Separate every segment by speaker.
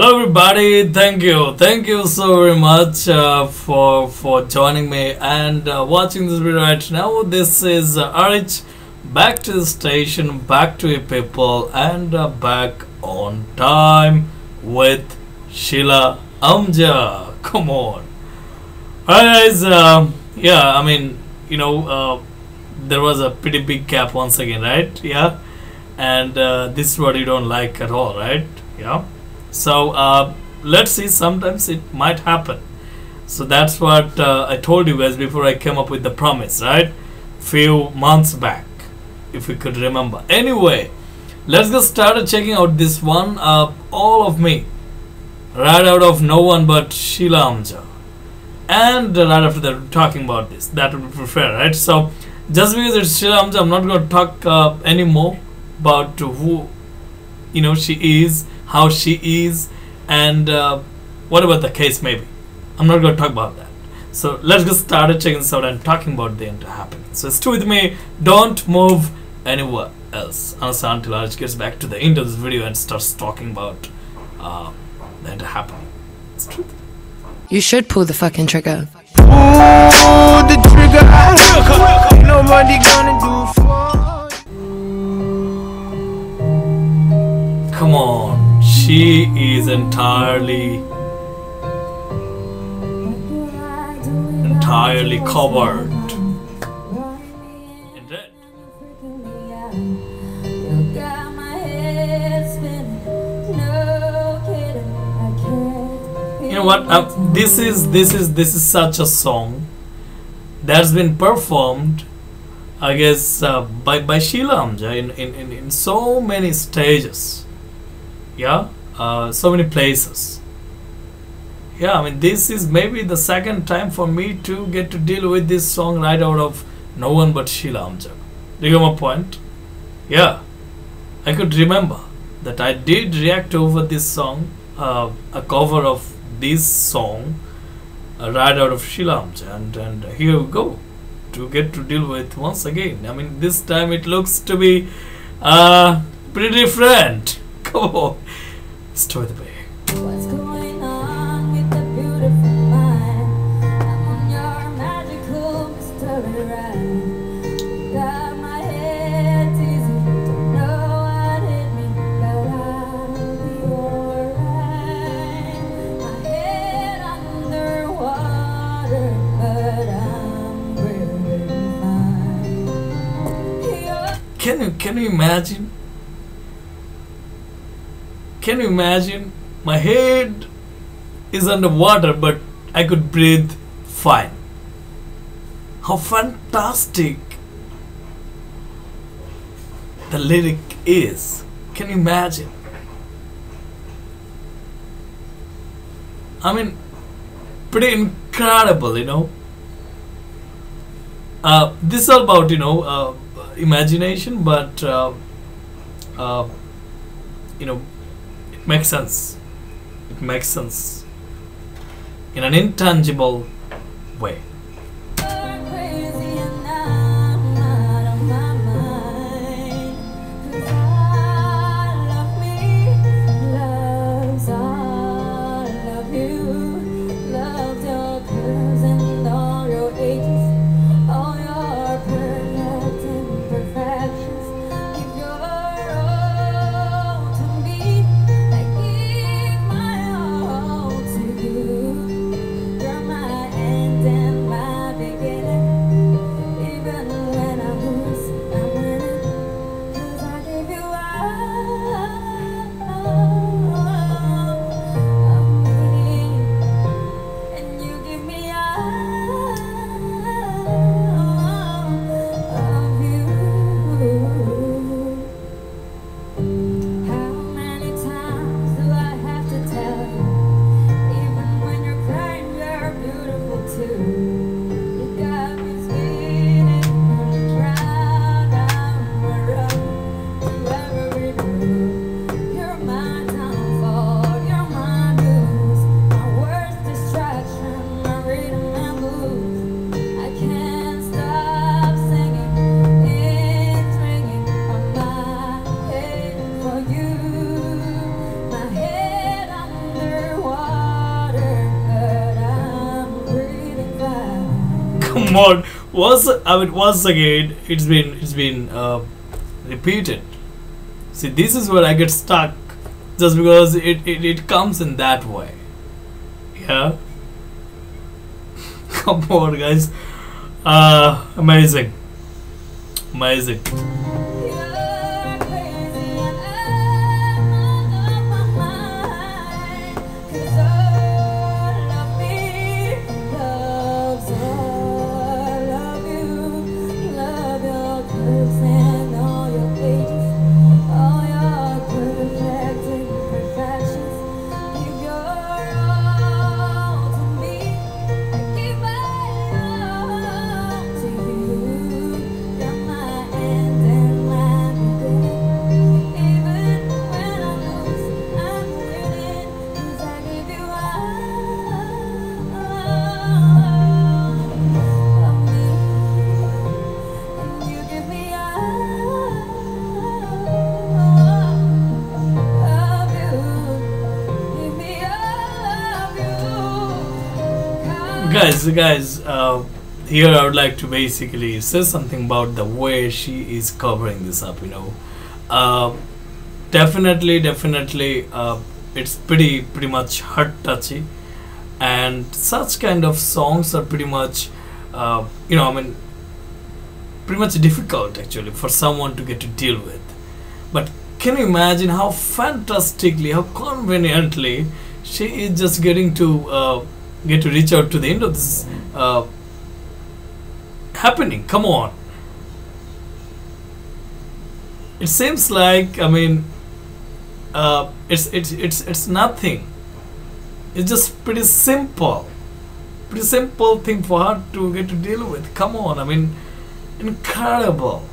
Speaker 1: Hello everybody, thank you so very much for joining me and watching this video right now. This is Arich, back to the station, back to you people, and back on time with Shila Amzah. Come on. Alright guys, yeah, I mean, there was a pretty big gap once again, right? Yeah, and this is what you don't like at all, right? Yeah. So let's see, sometimes it might happen. So that's what I told you guys before I came up with the promise, right? Few months back, if you could remember. Anyway, let's get started checking out this one, All of Me, right out of no one but Shila Amzah. And right after that, talking about this, that would be preferred, right? So just because it's Shila Amzah, I'm not going to talk anymore about who she is, how she is, and whatever the case may be. I'm not going to talk about that. So let's get started checking this out and talking about the entire happening. So stay with me, don't move anywhere else until Arch gets back to the end of this video and starts talking about the entire happening. It's true.
Speaker 2: You should pull the fucking trigger.
Speaker 3: Pull the trigger. Ain't nobody gonna do for.
Speaker 1: Come on, she is entirely covered in red. You know what? This is such a song that's been performed, I guess, by Shila Amzah in so many stages. Yeah, so many places. Yeah, I mean, this is maybe the second time for me to get to deal with this song right out of no one but Shila Amzah. Do you get my point? Yeah, I could remember that I did react over this song, a cover of this song, right out of Shila Amzah, and here we go to get to deal with once again. I mean, this time it looks to be pretty different. Come on, story the way.
Speaker 4: What's going on with the beautiful mind? I'm on your magical mystery ride. Got my head dizzy, don't know what hit me, but I'll be alright. My head underwater, but I'm really fine.
Speaker 1: Can you imagine? Can you imagine? My head is underwater, but I could breathe fine. How fantastic the lyric is. Can you imagine? I mean, pretty incredible, This is all about, imagination, but, it makes sense. It makes sense in an intangible way.
Speaker 4: You're crazy and I'm not on my mind. 'Cause I love me, loves all of you. Love your curves and all your ages, all your perfect imperfections. Give your all to me. I give my all to you. You're my end and my
Speaker 1: Come on, once again, it's been repeated. See, this is where I get stuck, just because it comes in that way. Yeah. Come on, guys. Amazing. Amazing. Guys, here I would like to basically say something about the way she is covering this up, you know. Definitely, it's pretty much heart touchy, and such kind of songs are pretty much, you know, I mean, pretty much difficult actually for someone to get to deal with. But can you imagine how fantastically, how conveniently she is just getting to get to reach out to the end of this happening? Come on. It seems like, I mean, it's nothing. It's just pretty simple thing for her to get to deal with. Come on, I mean, incredible.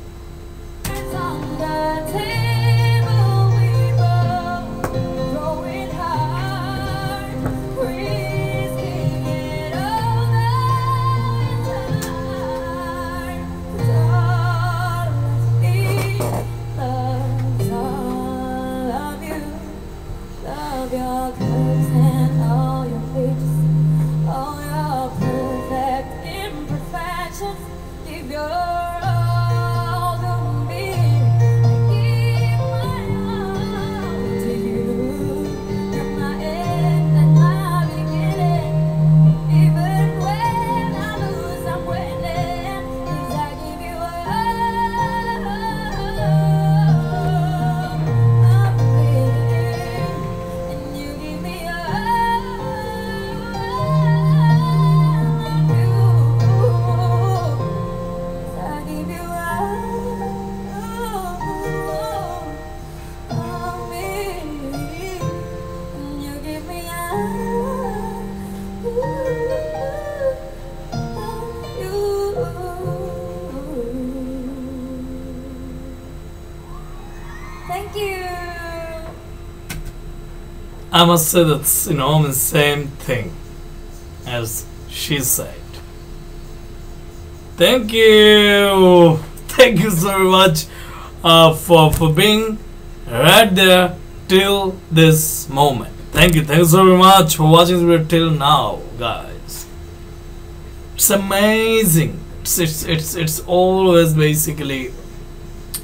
Speaker 1: I must say that's, you know, the same thing as she said. Thank you so much for being right there till this moment. Thank you so very much for watching this video till now, guys. It's amazing. It's always basically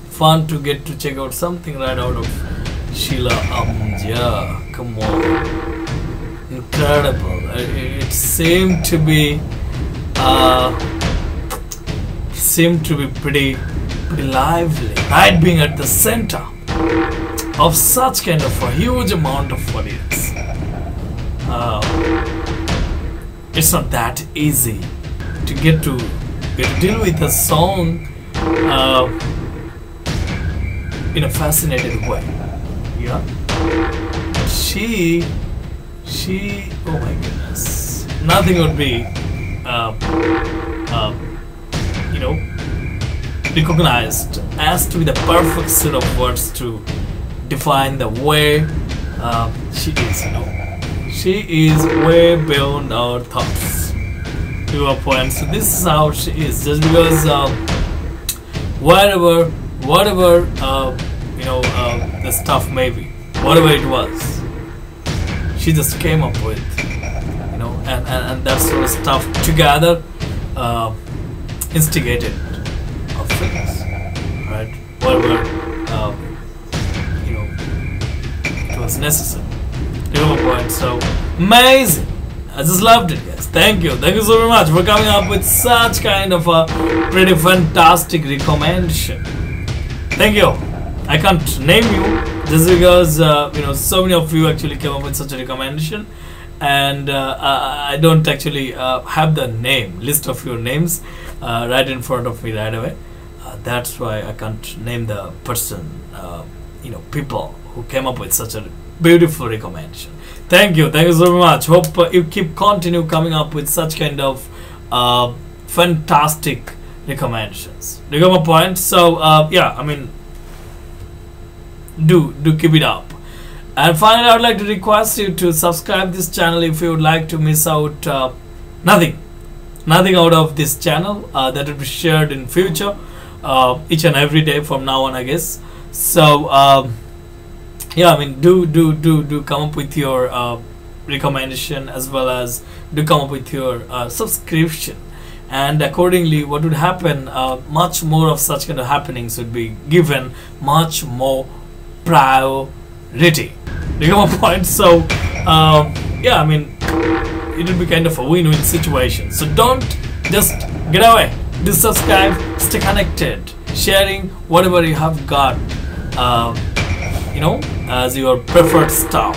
Speaker 1: fun to get to check out something right out of Shila Amzah. Come on, incredible. It seemed to be pretty lively, right, being at the center of such kind of a huge amount of audience. It's not that easy to get to deal with a song in a fascinating way. Yeah. She, oh my goodness, nothing would be, you know, recognized as to be the perfect set of words to define the way she is, you know. She is way beyond our thoughts, to a point. So this is how she is, just because whatever you know, the stuff maybe, whatever it was, she just came up with, you know, and that sort of stuff together instigated things, right? Whatever it was necessary. Point. So amazing! I just loved it, guys. Thank you so very much for coming up with such kind of a pretty fantastic recommendation. Thank you. I can't name you just because so many of you actually came up with such a recommendation, and I don't actually have the list of your names right in front of me right away. That's why I can't name the person, people who came up with such a beautiful recommendation. Thank you so much. Hope you continue coming up with such kind of fantastic recommendations. Do you get my point? So yeah, I mean, do keep it up. And finally, I would like to request you to subscribe this channel if you would like to miss out nothing out of this channel that will be shared in future, each and every day from now on, I guess. So yeah, I mean, do come up with your recommendation, as well as do come up with your subscription, and accordingly what would happen, much more of such kind of happenings would be given much more priority. Do you get my point? So yeah, I mean, it would be kind of a win-win situation. So don't just get away, do subscribe, stay connected, sharing whatever you have got, as your preferred stuff,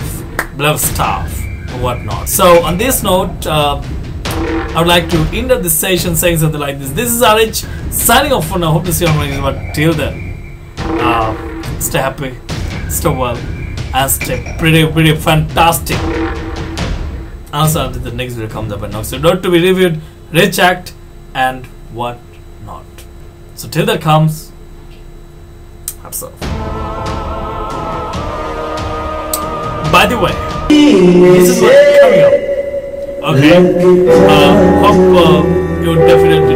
Speaker 1: beloved stuff, and whatnot. So on this note, I would like to end up this session saying something like this. This is Arich signing off for now. Hope to see you on my next one. Till then, stay happy, stay well, and stay pretty fantastic. Also until the next video comes up and knocks your door to be reviewed, rechecked, and what not. So till that comes, have yourself. By the way, this is what's coming up. Okay, hope you definitely